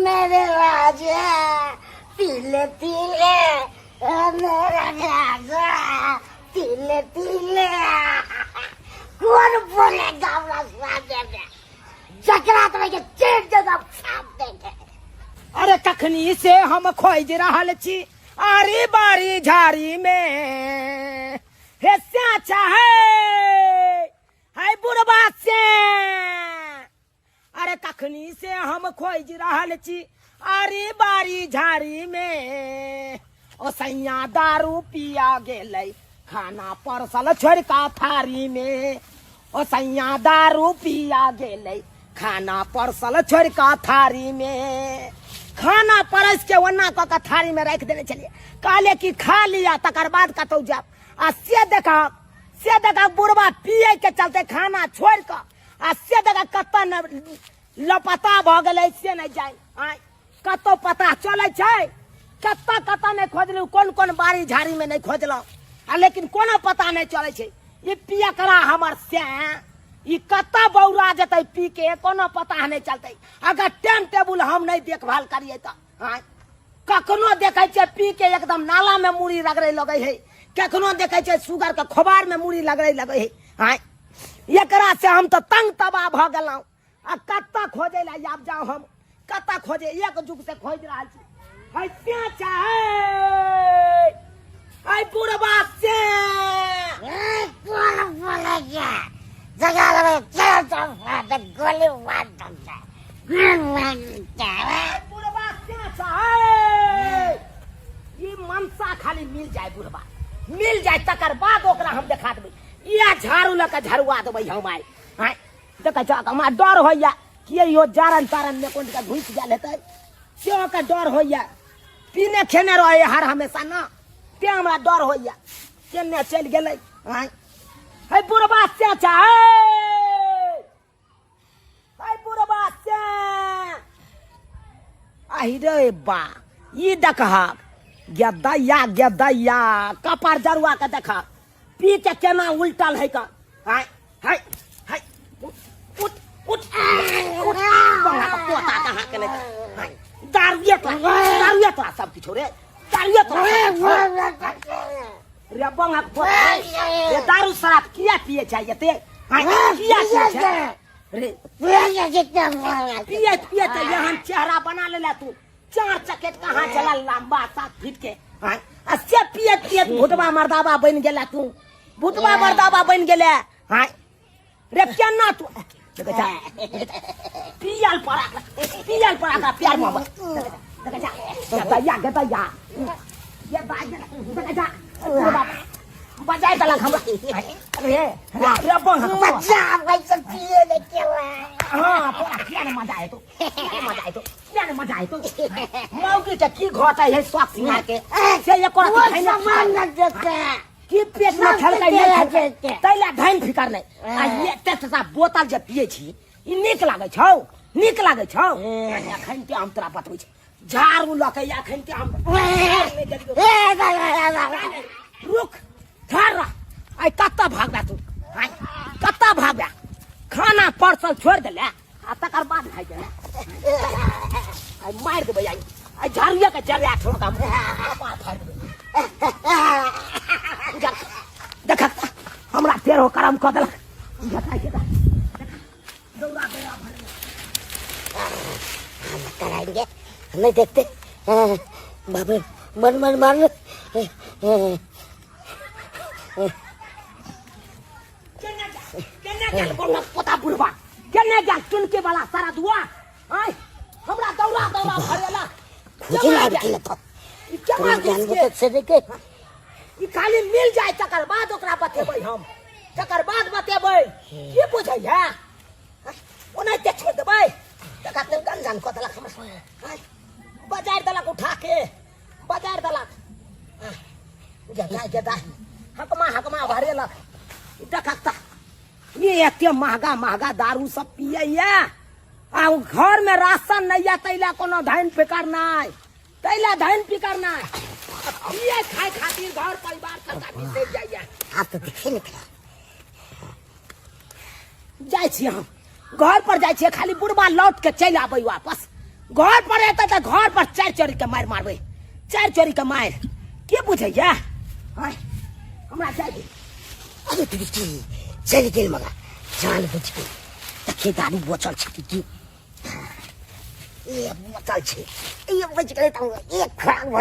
मेरे राजा तिले तिले मेरा राजा तिले तिले कौन बोलेगा राजा में जकरा तो के चेट जब छाप देंगे। अरे कखनी से हम खोज रहल छी आरी बारी झाड़ी में हे स्याचा है बुढ़बा से। अरे कखनी से हम खोज रहल छी आरी बारी झाड़ी में ओ सैया दारू पिया गेलै खाना परसल छोड़ का थारी में ओ सैया दारू पिया गेलै खाना परसल छोड़ का थारी में। खाना परस के वन्ना क के थारी में रख देने चलिए कहले कि खा लिया तकर बाद कतौ जाब आ से देखा बुढ़वा पिए के चलते खाना छोड़ कर आ से देखा कत लपता भ गेलै से नहीं जाए आय कतो पता चले छै कत नहीं खोजलू कौन कौन बारी झाड़ी में नहीं खोजलौ आ लेकिन कोनो पता नहीं चले छै ये पिया करा हमर से ई कत बौरा जतै पी के कोनो पता नहीं चलते। अगर टाइम टेबुल हम नहीं देखभाल करिए तो कखनो देखे छे पी के एकदम नाला में मुड़ी रगड़े लगे है कखनो देखे छे सुगर के खोबार में मुड़ी लगड़े लगे है एकरा से हम तो तंग तबाह भ गेलौ आ कत खोजे ला आब जाओ हम कत खोजे एक जुग से खोज रहल छी है प्याचा है बुढ़बा से कौन बोलेगा जगह में चल चल गोली मार दूंगा बुढ़बा प्याचा ये मनसा खाली मिल जाए बुढ़बा मिल जाए तकर बाद ओकरा हम देखा देबै या झाड़ू लके झड़ुआ देबै हम आइ देख हमरा डर होइया कि यो जारन तारन में कोन का घुस गेल हेतै से ओकर डर होइया पीने खेने रहे हर हमेशा ना ते हमरा डर होइया केने चल गेलै है बुढ़बा चाचा है बुढ़बा से आई रे बा ई देखा गेदैया कपार जरुआ के देखा पी के केना उल्टल है का हाय हाय हाय उठ उठ बंगा का पोता कहां के ले दारुए तो सब किछो रे दारुए तो रे बंगा पोता रे दारू शराब किया पिए चाहिए ते किया पिए रे पिए तो यहाँ चेहरा बना ले तू 4 चकेट कहाँ चला लंबा 7 फीट के अस्से पिए भूतबा मर्दाबा बन गेला तू भूतबा मर्दाबा बन गेले रे केना तू पियल पड़ा प्यार में गया ये बजाय दलक हमरा रे बच्चा वैसे पिए ले केला हां क्या मजा है तो मौकी के की घोटा है स्वाक सिंगार के से एको सामान न देखे की पेट में छलकै नहीं तैला धान फिकर नहीं आ ये तेसा बोतल जे पिए छी ई नीक लागे छौ अखन के हम तोरा बतबै छी झाड़ू लके अखन के हम रुक ठाड़ आई कत्ता भागबा तू कत्ता भागबा खाना परसल छोड़ देले आ तकर बाद खाइ गेले आई मार देबै आई झाड़ूया के जरिया छोड़ हम पार फाड़ देबै देख हमरा तेरो करम क देलक दौड़ा कराएंगे नहीं देखते बाबू मन मान पोता बुढ़वा केने जा चुनके वाला सारा दुआ आय हमरा दौड़ा भरेला खुजी लाग गेल त ई केना जानबो त से देखे ई खाली मिल जाए तकर बाद ओकरा बतेबै हम तकर बाद बतेबै की बुझै है ओनाइते छोड़ देबै तका त गंजान क देलक हमरा बाजार देलक उठा के बाजार देलक जा हकमा भरेलक देखा ये एते महंगा दारू सब पिए आ घर में राशन नहीं है तैला कोनो धान फिकर नहीं पिए खाए खातिर घर परिवार सबका बिसर जाइए आप तो देखे निकला जाय छी हम घर पर जाय छी खाली बुढ़बा लौट के चल आबै वापस घर पर रहता तो घर पर 4 चोरी के मार मारबे 4 चोरी के मार के बुझे या हमरा चाहिए अरे तू चल गेल मगा जान बुझ के तखे दारू बोचल छी की ये बोचल छी ये बच गए तो एक खराब हो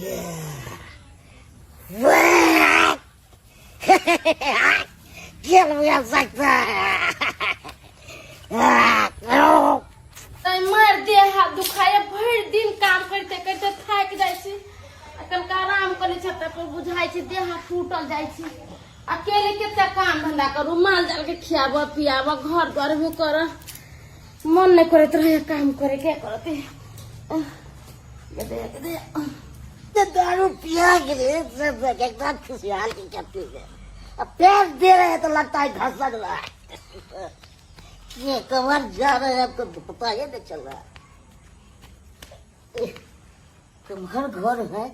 ये वाह क्या लगा सकता मर दे हाथ दुखाए भर दिन काम करते करते थाक जाय छी अकल का आराम करे छत पर बुझाय छी देह टूटल जाय छी अकेले केते काम धंधा करू माल जाल के खियाबो पियाबो घर द्वार भी कर मन नहीं करत रहे काम करे के करते ये दारू पिया के सब एकदम खुशहाल की करते हैं अब पैर दे रहे हैं तो लगता है घसक रहा है ये कमर जा रहे हैं आपको पता ही नहीं चल रहा तुम्हारा घर है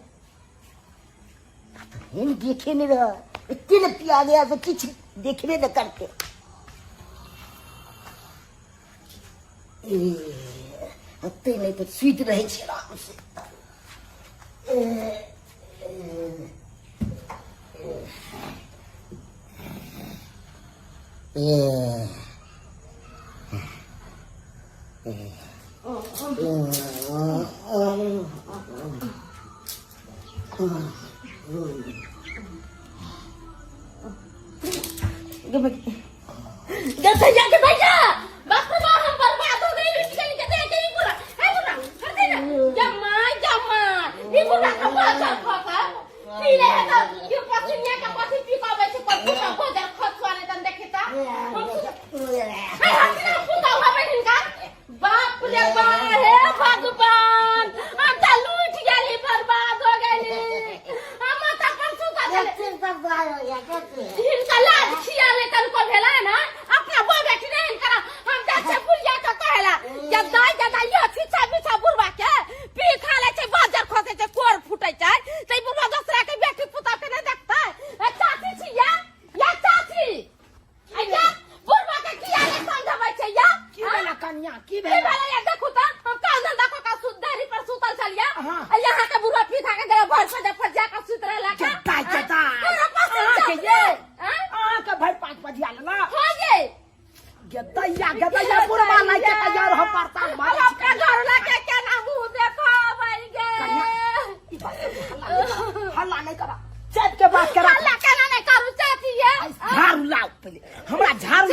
इन देखे नहीं रहा इतने पिया गया तो कुछ देखने न करते अब नहीं तो स्वीट रहे आराम से भैया बाप रे बाप हम बर्बाद हो गए लूट गई कहते हैं ये पूरा है पूरा कर देना जम्मा ये पूरा का बाजार खाता पी ले है तो ये पसीने का पसी पी का वैसे पर पूरा हो जा खत वाले तन देखता है पूरा हुआ बहन का बाप रे बाप हे भगवान हम तो लूट गए बर्बाद हो गए हम तो पर सुता दे इनका लाज खिया ले तन को भेला है ना अपना वो बेटी नहीं करा हम जैसे पुलिया का कहला जदा ये छिछा बिछा बुरवा के पी खा ले छे बाजार खोसे छे कोर फुटै छे तै बुरवा दूसरा के बेटी पुता के नहीं देखता ए चाची छी या चाची आया बुरवा के किया ले समझाबै छे या की भेला कन्या की भेला भेला या देखो त हम काल धंधा को का सुधरी पर सुतल चलिया यहाँ के बुरवा पी खा के गया भर से फजिया का सुत रहला का चटा पूरा पास के ये के भाई 5 बजिया लला हो ये गदैया बुरबा लाई के तैयार हो पड़ता मारे आपका घर लाके क्या नाम मुंह देखो भाई गे हल्ला नहीं करा चट के बात करा हल्ला केना नहीं करू चाची ये झाड़ू लाओ पहले हमरा झाड़ू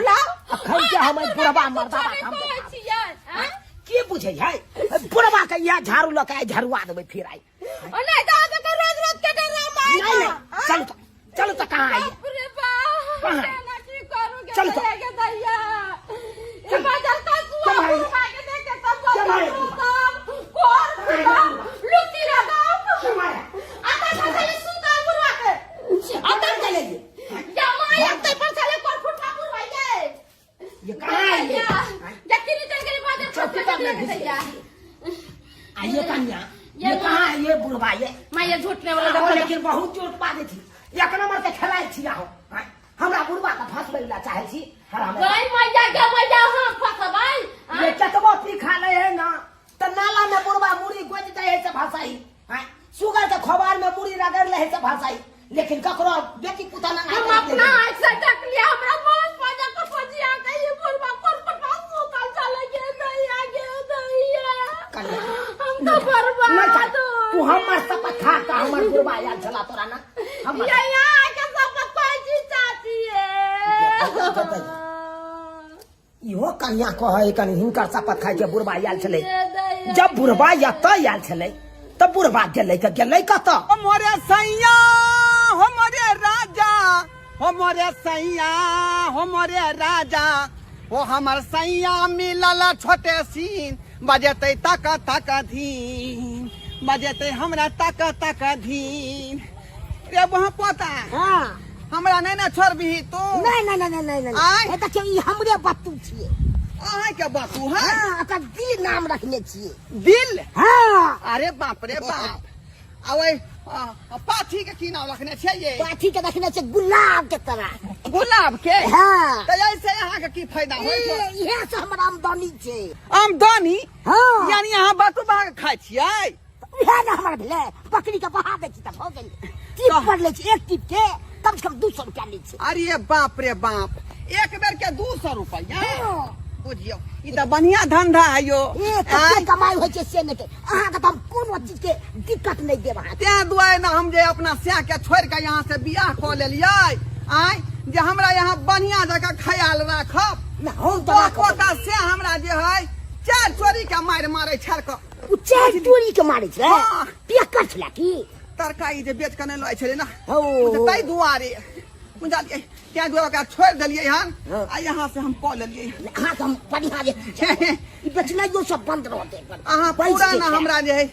लाओ अखन के हम बुरबा मर्दा काम के बुझै है बुरबा के या झाड़ू लके झाड़ुआ देबै फिर आई नहीं तो रोज रोज के डरा मार नहीं चलो तो कहां आई बाप रे बाप केना की करूंगे चलो दैया ये बाजार का सुआ उठा के देखे तब कोर लुटी लगा आता चले सुता बुरवा के आता चलेगी जमा एकते पर चले कोर फुटा बुरवा ये कहां आई जक्की चल गई बाजार चौकी तक में घुस दैया आइए कन्या ये कहां है ये बुरबा ये मैं ये झूठने वाला लेकिन बहुत चोट पा दे थी एक नंबर के खिलाए छी हो हमरा बुरबा का फसबैला चाहे छी हराम गई मैया हां फसबाई ये चटबो पी खा ले है ना त नाला में बुरबा मुड़ी गोज दे है से भाषाई सुगर के खबार में मुड़ी रगड़ ले है से भाषाई लेकिन ककरो बेटी पुता ना हम अपना ऐसा तक लिया हमरा बहुत मजा को फजिया के ये बुरबा पर मुकाल चले गे दैया हम तो बर्बाद तू हमर शपथ खा का हमर बुरबा याद चला तोरा ना हम या के शपथ पाई चाची इहो कन्या कहे कनी हिनकर शपथ खाय के बुरबा आयल छले जब बुरबा एत आयल छले तब बुरबा गेलै कत मोरे सैया हो मोरे राजा हो मोरे सैया हो मोरे राजा हो हमर सैया मिलल छोटे सीन बजेते तक तक धीन बजेते हमरा तक तक धीन रे वहां पोता हां हमरा नहीं ना छोड़बी तू नहीं आय ए त के ई हमरे बत्तू छिए आय के बातू है हां ओकर दिल नाम रखने छिए दिल हां अरे बाप रे बाप आवे पाथी के की नाम रखने छे ये पाथी के रखने से गुलाब के तरह। गुलाब के हाँ तो ऐसे यहाँ के की फायदा होय छै ये से हमारा आमदनी छे। आमदनी हाँ यानी यहाँ बातू बाग खाय छियै उहे ना हमार भेले बकरी के बहा दे छी त हो गेल। टिप पर ले छी एक टिप के कम से कम 200 रुपया ले छी। अरे बाप रे बाप एक बेर के 200 रुपया हाँ। बुझियो ई त बढ़िया धंधा है यो ये कते कमाई होय छे से ने के अहाँ के हम कोनो चीज के दिक्कत नहीं देब अहाँ। ते दुआरे ना हम जे अपना स्या के छोड़ के यहाँ से बियाह क लेलियै आय जे हमरा यहाँ बढ़िया जगह ख्याल राखब ना हम तो तो कोता से हमरा जे है चार चोरी के मार मारे छड़ के उ चार चोरी के मारे छे हाँ। पिया कर छला की तरकारी जे बेच के नहीं लय छले ना ओ तै दुआरे बुझलियै त्या दुआरे ओकरा छोड़ देलियै हन हाँ। आ यहाँ से हम क लेलियै अहाँ के हम बढ़िया जे ई बेचना जो सब बंद रहते अहाँ पूरा ना हमरा जे है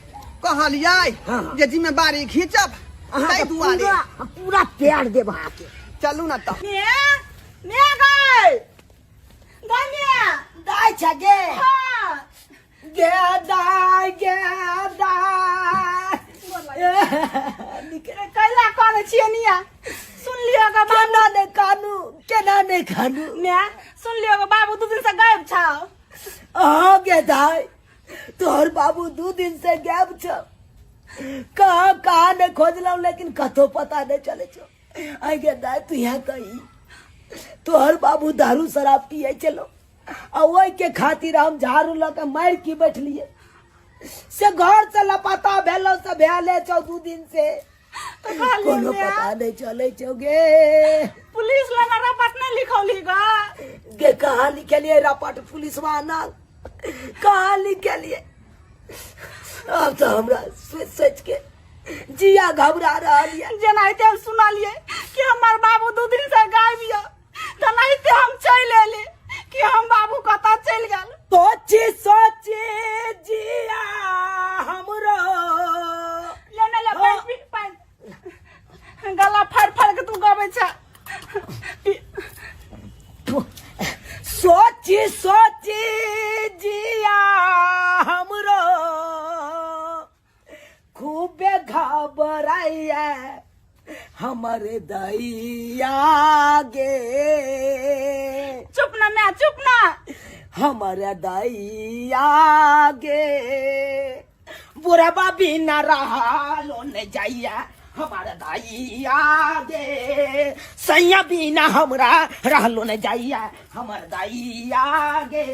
कहलियै हाँ। जे जिम्मेवारी खींचब अहाँ तै के दुआरे पूरा प्यार देब अहाँ के। चलू ना त मैं गई गनिया दाई छ गे हाँ गे दाई गे दाई कैला करे छिए निया सुन लियो ग केना ने कानू केना ने खानू मैं सुन लियो ग बाबू 2 दिन से गायब छ। हाँ गे दाई तोहर बाबू 2 दिन से गायब छ। कहाँ कहाँ ने खोजलौ लेकिन कतो पता नहीं चले छो। आई गे दाई तू यहाँ कही तोहर बाबू दारू शराब पिए चलो आ ओई के खातिर हम झाड़ू ल के मार की बैठलिए से घर से लापता भेलो से भेले 2 दिन से तो कहलिए कोनो मैं पता नहीं चले छो गे। पुलिस लगा रपट नहीं लिखौली ग गे कहाँ लिखलिए रपट पुलिस वाला कहाँ लिखलिए अब तो हमरा सोच सोच के जिया घबरा रहा है। जनाइते हम सुनलिए कि हमार बाबू 2 दिन से गायब हिय तनाइते हम चल एली कि हम बाबू कता चल गेल। सोची सोची जिया हमरो लेने ले हाँ। पाइन गला फाड़ फाड़ के तू गावे छ। सोची सोची जिया हमरो खूबे घबराइया हमारे दैया गे चुप ना मैं चुप ना हमारे दैया गे बुरा बाबी न रहा लोने जाइया हमारा दैया गे सैया बिना हमरा रहलो न जाइया हमार दैया गे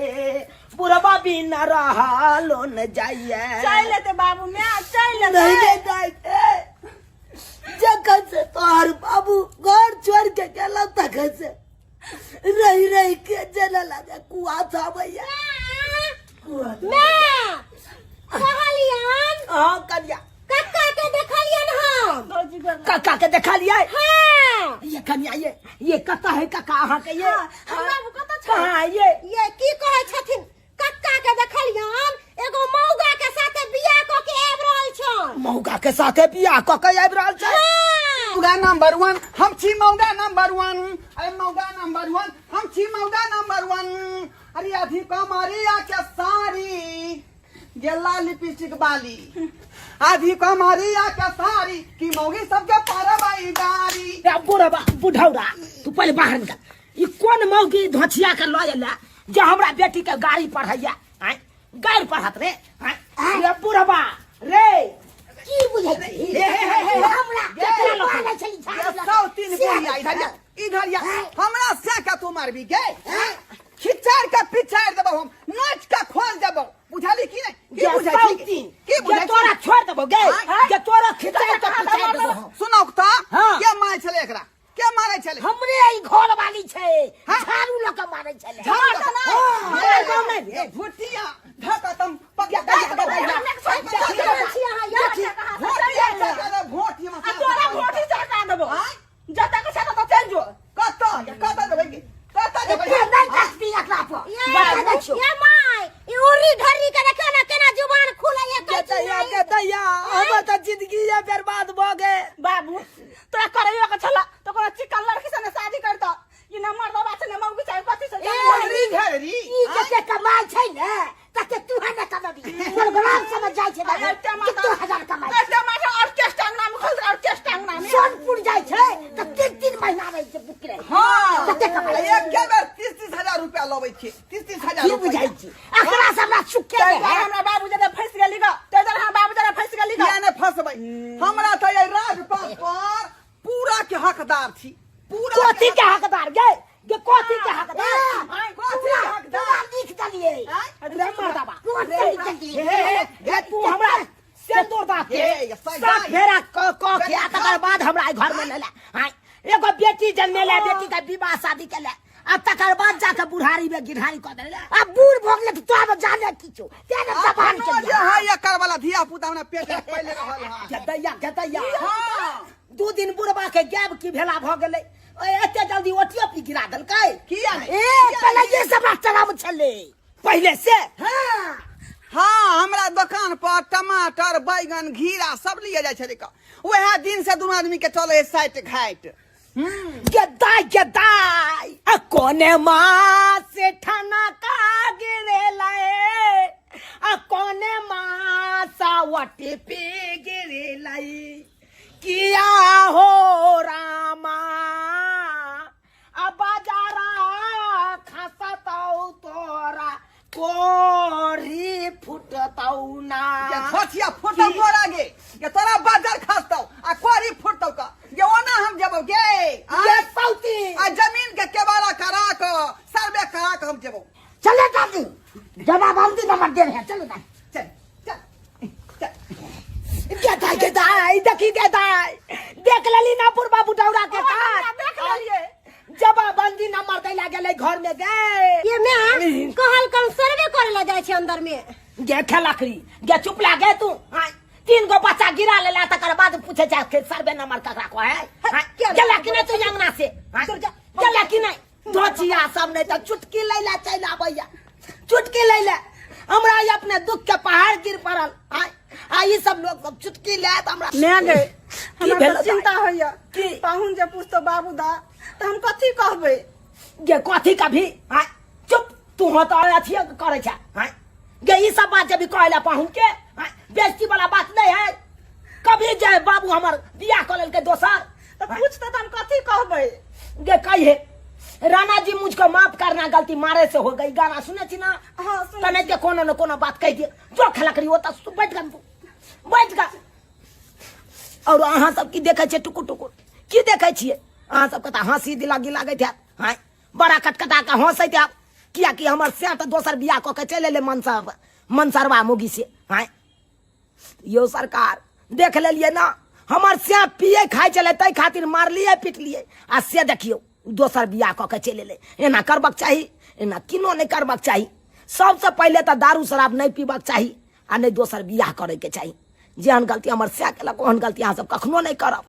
बुरा बाबी न रहा लोन जाइया चल लेते बाबू मैं चल लेते नहीं ले जाए जगह से तोहर बाबू घर छोड़ के गेला तखन से रही रही के जना लगे कुआ था भैया मैं कहलियन हाँ करिया कक्का के देखलियन हम काका के देखा लिया हां ये कन्या ये कता है काका अहाँ के ये हम बाबू कत छ कहाँ ये की कहे छथिन कक्का के देखलियन एगो मौगा के साथे बियाह क के आब रहल छ। मौगा के साथे बियाह क के आबि रहल छै। मौगा नंबर 1 हम छी मौगा नंबर 1 अरे मौगा नंबर 1 हम छी मौगा नंबर 1 अरे अभी कमरिया के साड़ी गेला लिपस्टिक बाली आधी कमरिया के साड़ी की मौगी सबके परबाई गाड़ी ए बुढ़वा बुढ़ौरा तू पहले बाहर निकल। ई कौन मौगी धोछिया के लऽ एला जे हमरा बेटी के गाड़ी पढ़ैया आय गाड़ी पढ़त रे आय रे बुढ़वा रे की बुझै छी हमरा केतना लोग चली ये सौ तीन बुढ़िया इधर या हमरा से का तू मारबी गे खिचार का पिछाड़ देबो हम नाच का खोल देबो बुझाली की नहीं की बुझाली की बुझाली तोरा छोड़ देबो गे जे तोरा खिचाई के पिछाड़ देबो हम। सुनो त हाँ। के मारे छले एकरा के मारे छले हमरे ई घर वाली छै झाड़ू ल के मारै छले झाड़ू लऽ के हां मारै हमरे गांव में ये भुटिया धका तुम पक्का भोटिया तोरा वोट से हटा देबो जता के साथ तो चल जो कत देबे कत देबे नहीं कसती एकरा पर ये माय ई उरी ढरी के देखो ना केना जुबान खुले ये के दैया हमर त जिंदगी ये बर्बाद भ गए। बाबू तोरा करैयो के छला तो कोनो चिकन लड़की से शादी करता ये न मर्द बात न मौगी चाहे कथि से घरी ई जते कमाई छै ने त कते कमाई एक के बेर 30-30 हजार रुपया लबै छी 30-30 हजार की रुपया बुझाई छी अकरा से हमरा सुखे ते है हमरा बाबू जरे फंस गेली ग ते जरे हमरा बाबू जरे फंस गेली ग किया ने फसबै हमरा त ये राजपाट पर पूरा के हकदार छी पूरा कोथी के हकदार गे ये कोथी के हकदार कोथी के हकदार लिख दलिए रे मर्दाबा कोथी लिख दलिए हे तू हमरा सिंदूर दात के ए, साथ फेरा क के आ तकर बाद हमरा घर में ले हां एगो बेटी जन्मे ले बेटी का विवाह शादी के ले आ तकर बाद जाके बुढ़ारी में गिरहारी क देले अब बूढ़ भोगले तो अब जाने किछो तेने जबान के जे है एकर वाला धिया पुता हमरा पेट में पहिले रहल हां गदैया हां 2 दिन बुढ़बा के गैब की भेला भ गेलै एते जल्दी ओटियो पी गिरा देलकै किया ने ए पहले ये सब रास्ता में चले पहले से हां हाँ हमरा दुकान पर टमाटर बैगन घीरा सब लिए जाय छले का वह दिन से दोनों आदमी के चले साइट घाट गदाई आ कोने माँ से ठना का गिरे लाए आ कोने माँ सावटी पे गिरे लाई किया हो रामा आ बाजारा खसतौ तोरा कोरी फुटतौ ना ये छोटिया फुटल तोरा गे ये तोरा बाजार खास्तौ आ कोरी फुटतौ का ये ओना हम जेबो गे ये सौती आ जमीन के केवाड़ा करा के सर्वे करा के हम जेबो चले दादी जवाबंदी नंबर दे रहे चलो दादी चल चल गदाई देखी गदाई देख लेली ना पूर्वा बुटौरा के काट देख लेलिए जवाबंदी नंबर दैला गेलै घर में गए ये मैं कहल कल सर्वे करे ला जाय छै अंदर में गे खेलकरी गे चुप लागे तू हां 3 गो बच्चा गिरा लेला तकर बाद पूछे जा के सर्वे नंबर ककरा को है चला कि नहीं तू अंगना से चला कि नहीं धोचिया सब नहीं तो चुटकी लैला चल आबैया चुटकी लैला हमरा ये अपने दुख के पहाड़ गिर पड़ल आ ई सब लोग चुटकी ले त हमरा मैं गए हमरा भेल तो चिंता होइया की? पाहुन जे पूछतो बाबूदा तो हम कथी कहबै गे कथी कभी हां चुप तू हो तो अथी करे छ हां गे ई सब बात जब कहला पाहुन के हां बेइज्जती वाला बात नहीं है कभी जाए बाबू हमर बियाह कर लेल के दोसर तो पूछतो तो हम कथी कहबै गे कहिए राणा जी मुझको माफ करना गलती मारे से हो गई गाना सुने छी ना हां सुन तने के कोनो न कोनो बात कह दिए जो खलकरी होता तू बैठ गा बैठ गा और अहाँ सब की देखे छे टुकुर टुकुर की देखे छिए अहाँ सब कता हंसी दिलागी लागै था हां बड़ा कटकटा के हंसै था किया कि हमर से त दोसर बियाह क के चले ले मनसरवा मुगी से हां यो सरकार देख लेलिए ना हमर से पिए खाइ चले तै खातिर मारलिए पिटलिए आ से देखियो दोसर बियाह क के चले ले एना करबक चाही एना किनो नहीं करबक चाही सबसे पहले तो दारू शराब नहीं पीबक चाही आ नहीं दोसर बियाह करे के चाही जेहन गलती हमर से केलक ओहन गलती अहाँ सब कखनो नहीं करब।